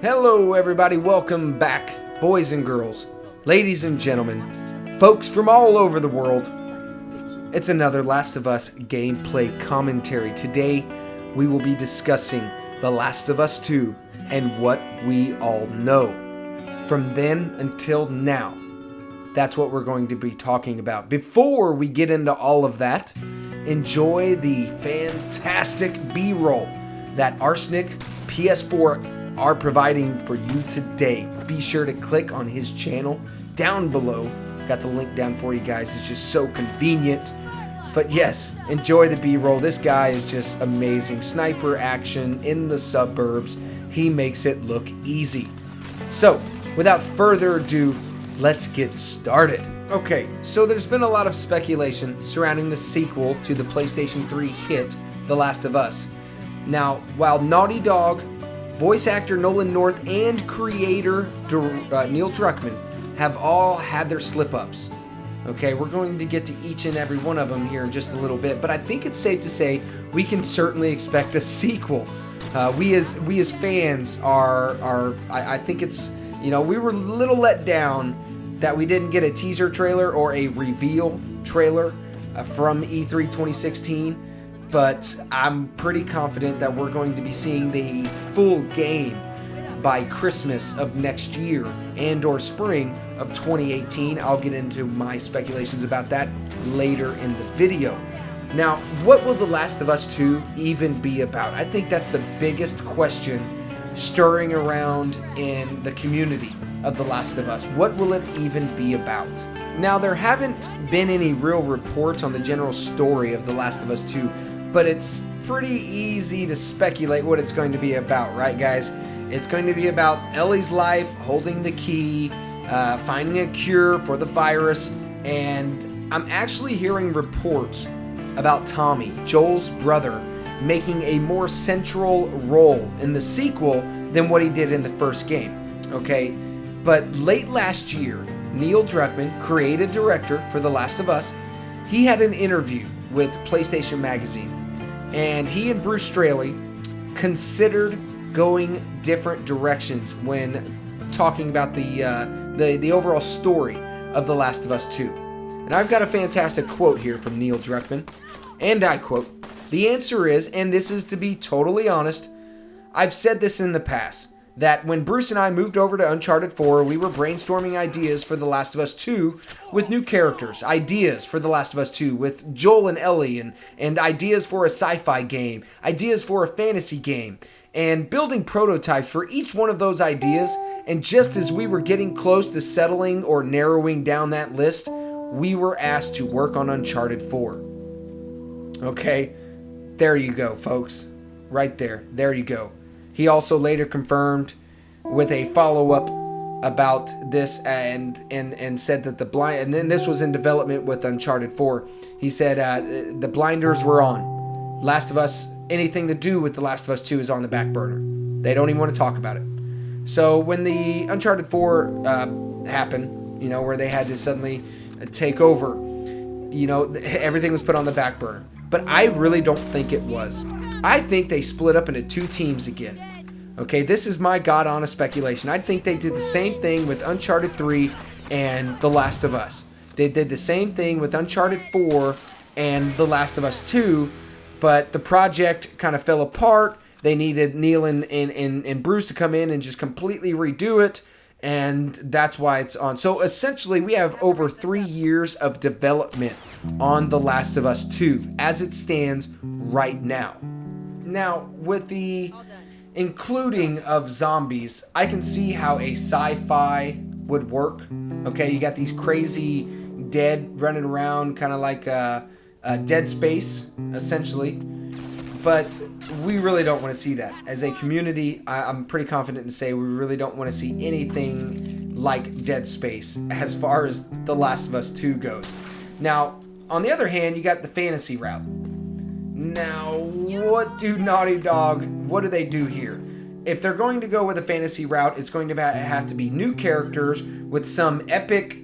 Hello everybody, welcome back, boys and girls, ladies and gentlemen, folks from all over the world. It's another Last of Us gameplay commentary. Today, we will be discussing The Last of Us 2 and what we all know. From then until now, that's what we're going to be talking about. Before we get into all of that, enjoy the fantastic B-roll that Arsenic PS4 are providing for you today. Be sure to click on his channel down below. Got the link down for you guys. It's just so convenient. But yes, enjoy the B-roll. This guy is just amazing. Sniper action in the suburbs. He makes it look easy. So, without further ado, let's get started. Okay, so there's been a lot of speculation surrounding the sequel to the PlayStation 3 hit, The Last of Us. Now, while Naughty Dog, voice actor Nolan North, and creator Neil Druckmann have all had their slip-ups. Okay, we're going to get to each and every one of them here in just a little bit, but I think it's safe to say we can certainly expect a sequel. We as fans are I think it's, we were a little let down that we didn't get a teaser trailer or a reveal trailer from E3 2016. But I'm pretty confident that we're going to be seeing the full game by Christmas of next year and or spring of 2018. I'll get into my speculations about that later in the video. Now, what will The Last of Us 2 even be about? I think that's the biggest question stirring around in the community of The Last of Us. What will it even be about? Now, there haven't been any real reports on the general story of The Last of Us 2, but it's pretty easy to speculate what it's going to be about, right, guys? It's going to be about Ellie's life, holding the key, finding a cure for the virus, and I'm actually hearing reports about Tommy, Joel's brother, making a more central role in the sequel than what he did in the first game, okay? But late last year, Neil Druckmann, creative director for The Last of Us, he had an interview with PlayStation Magazine, and he and Bruce Straley considered going different directions when talking about the overall story of The Last of Us 2. And I've got a fantastic quote here from Neil Druckmann, and I quote, "The answer is, and this is to be totally honest, I've said this in the past, that when Bruce and I moved over to Uncharted 4, we were brainstorming ideas for The Last of Us 2 with new characters, ideas for The Last of Us 2 with Joel and Ellie, and ideas for a sci-fi game, ideas for a fantasy game, and building prototypes for each one of those ideas, and just as we were getting close to settling or narrowing down that list, we were asked to work on Uncharted 4. Okay, there you go, folks. Right there. There you go. He also later confirmed with a follow-up about this and said that and then this was in development with Uncharted 4. He said the blinders were on. Last of Us, anything to do with The Last of Us 2 is on the back burner. They don't even want to talk about it. So when the Uncharted 4 happened, where they had to suddenly take over, everything was put on the back burner. But I really don't think it was. I think they split up into two teams again. Okay, this is my god-honest speculation. I think they did the same thing with Uncharted 3 and The Last of Us. They did the same thing with Uncharted 4 and The Last of Us 2, but the project kind of fell apart. They needed Neil and Bruce to come in and just completely redo it, and that's why it's on. So essentially, we have over 3 years of development on The Last of Us 2 as it stands right now. Now, with the including of zombies, I can see how a sci-fi would work. Okay, you got these crazy dead running around, kind of like Dead Space, essentially. But we really don't want to see that. As a community, I'm pretty confident to say we really don't want to see anything like Dead Space as far as The Last of Us 2 goes. Now, on the other hand, you got the fantasy route. Now, what do Naughty Dog, what do they do here? If they're going to go with a fantasy route, it's going to have to be new characters with some epic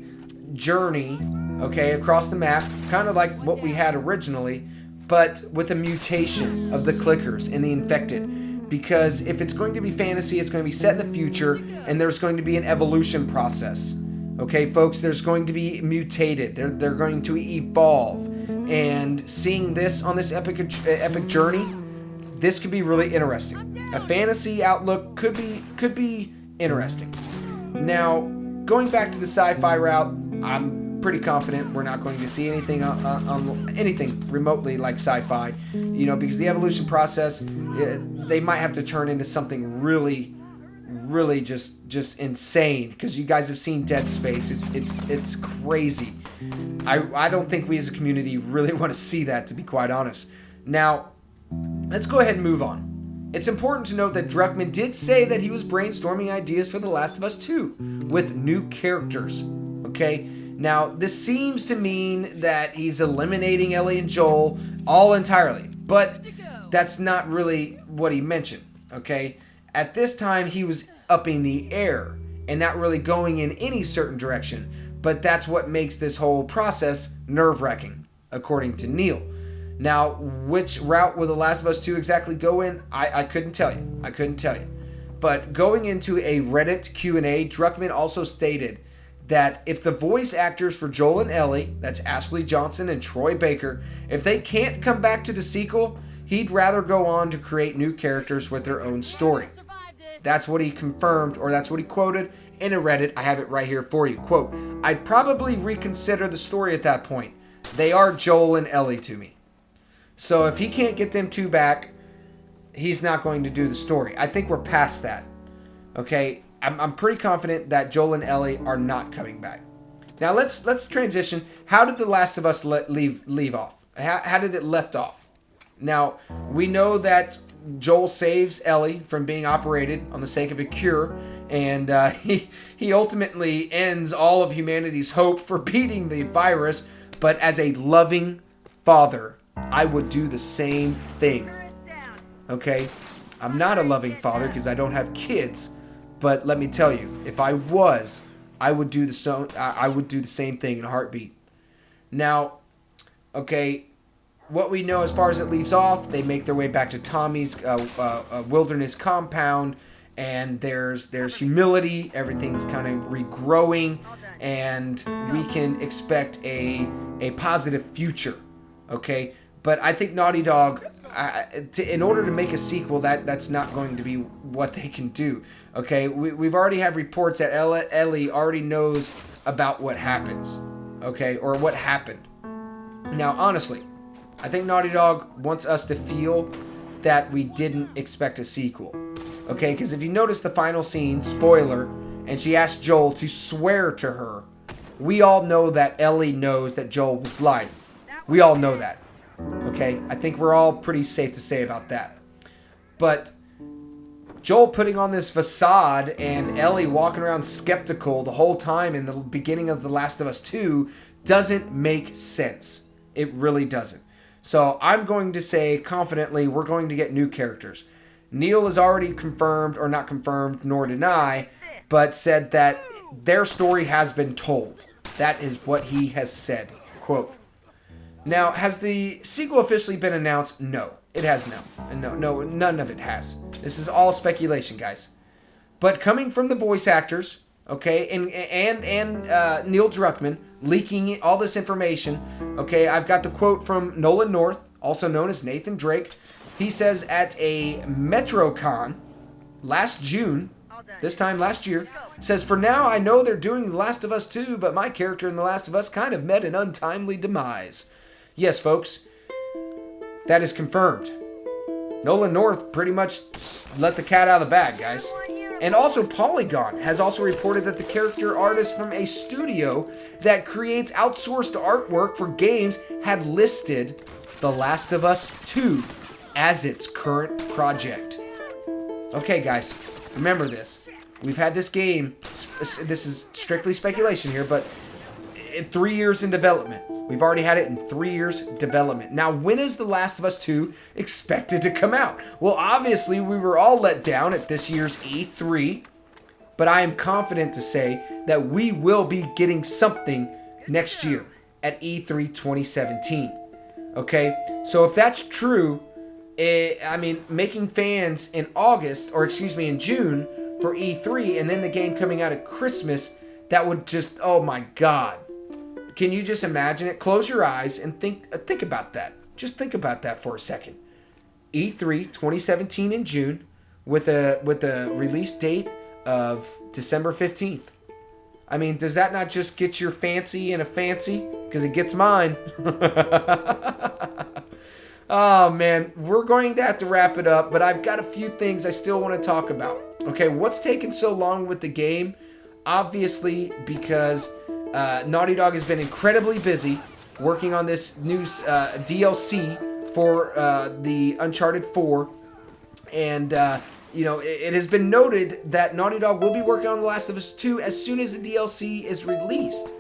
journey, okay, across the map, kind of like what we had originally, but with a mutation of the clickers and the infected. Because if it's going to be fantasy, it's going to be set in the future, and there's going to be an evolution process. Okay, folks, there's going to be mutated. They're going to evolve. And seeing this on this epic journey, this could be really interesting. A fantasy outlook could be interesting. Now, going back to the sci-fi route, I'm pretty confident we're not going to see anything on anything remotely like sci-fi, because the evolution process, they might have to turn into something really just insane, because you guys have seen Dead Space. It's crazy. I don't think we as a community really want to see that, to be quite honest. Now, let's go ahead and move on. It's important to note that Druckmann did say that he was brainstorming ideas for The Last of Us 2 with new characters. Okay? Now, this seems to mean that he's eliminating Ellie and Joel all entirely, but that's not really what he mentioned. Okay? At this time, he was upping the air and not really going in any certain direction, but that's what makes this whole process nerve-wracking, according to Neil. Now, which route will The Last of Us 2 exactly go in? I couldn't tell you. But going into a Reddit Q&A, Druckmann also stated that if the voice actors for Joel and Ellie, that's Ashley Johnson and Troy Baker, if they can't come back to the sequel, he'd rather go on to create new characters with their own story. That's what he confirmed, or that's what he quoted in a Reddit. I have it right here for you. Quote, "I'd probably reconsider the story at that point. They are Joel and Ellie to me." So if he can't get them two back, he's not going to do the story. I think we're past that. Okay, I'm pretty confident that Joel and Ellie are not coming back. Now let's transition. How did The Last of Us leave off? How did it left off? Now, we know that Joel saves Ellie from being operated on the sake of a cure, and he ultimately ends all of humanity's hope for beating the virus. But as a loving father, I would do the same thing. Okay? I'm not a loving father because I don't have kids, but let me tell you, if I was, I would do the same thing in a heartbeat. Now, okay, what we know as far as it leaves off, they make their way back to Tommy's wilderness compound, and there's humility. Everything's kind of regrowing, and we can expect a positive future. Okay, but I think Naughty Dog, in order to make a sequel, that's not going to be what they can do. Okay, we've already had reports that Ellie already knows about what happens. Okay, or what happened. Now, honestly, I think Naughty Dog wants us to feel that we didn't expect a sequel. Okay, because if you notice the final scene, spoiler, and she asked Joel to swear to her, we all know that Ellie knows that Joel was lying. We all know that. Okay, I think we're all pretty safe to say about that. But Joel putting on this facade and Ellie walking around skeptical the whole time in the beginning of The Last of Us 2 doesn't make sense. It really doesn't. So I'm going to say confidently we're going to get new characters. Neil has already confirmed, or not confirmed, nor deny, but said that their story has been told. That is what he has said. Quote. Now, has the sequel officially been announced? No, it has not. No, none of it has. This is all speculation, guys. But coming from the voice actors, okay, and Neil Druckmann leaking all this information, okay, I've got the quote from Nolan North, also known as Nathan Drake. He says at a MetroCon last June, this time last year, says, "For now, I know they're doing The Last of Us 2, but my character in The Last of Us kind of met an untimely demise." Yes, folks, that is confirmed. Nolan North pretty much let the cat out of the bag, guys. And also Polygon has also reported that the character artist from a studio that creates outsourced artwork for games had listed The Last of Us 2 as its current project. Okay, guys, remember this. We've had this game, this is strictly speculation here, but in 3 years in development. We've already had it in 3 years development. Now, when is The Last of Us 2 expected to come out? Well, obviously, we were all let down at this year's E3, but I am confident to say that we will be getting something next year at E3 2017. Okay? So if that's true, I mean, making fans in August, or excuse me, in June for E3, and then the game coming out at Christmas, that would just, oh my God. Can you just imagine it? Close your eyes and think about that. Just think about that for a second. E3 2017 in June with a release date of December 15th. I mean, does that not just get your fancy in a fancy? Because it gets mine. Oh, man. We're going to have to wrap it up, but I've got a few things I still want to talk about. Okay, what's taken so long with the game? Obviously, because Naughty Dog has been incredibly busy working on this new DLC for the Uncharted 4. And, you know, it has been noted that Naughty Dog will be working on The Last of Us 2 as soon as the DLC is released.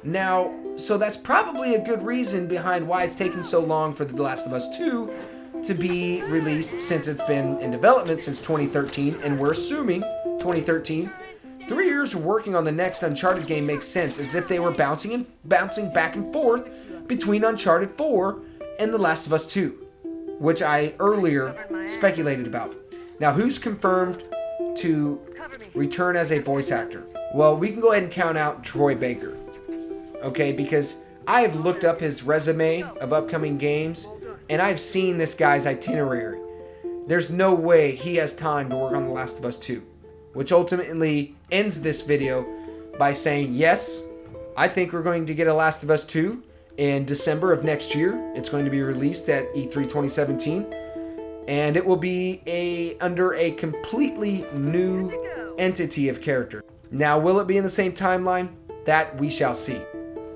Now, so that's probably a good reason behind why it's taken so long for The Last of Us 2 to be released, since it's been in development since 2013, and we're assuming 2013. 3 years of working on the next Uncharted game makes sense, as if they were bouncing back and forth between Uncharted 4 and The Last of Us 2, which I earlier speculated about. Now, who's confirmed to return as a voice actor? Well, we can go ahead and count out Troy Baker. Okay, because I have looked up his resume of upcoming games, and I've seen this guy's itinerary. There's no way he has time to work on The Last of Us 2, which ultimately ends this video by saying, yes, I think we're going to get a Last of Us 2 in December of next year. It's going to be released at E3 2017, and it will be under a completely new entity of character. Now, will it be in the same timeline? That we shall see.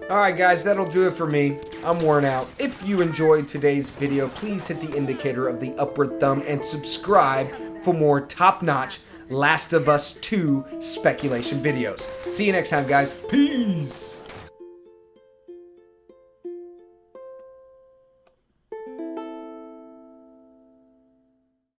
Alright guys, that'll do it for me. I'm worn out. If you enjoyed today's video, please hit the indicator of the upward thumb and subscribe for more top-notch Last of Us 2 speculation videos. See you next time, guys. Peace!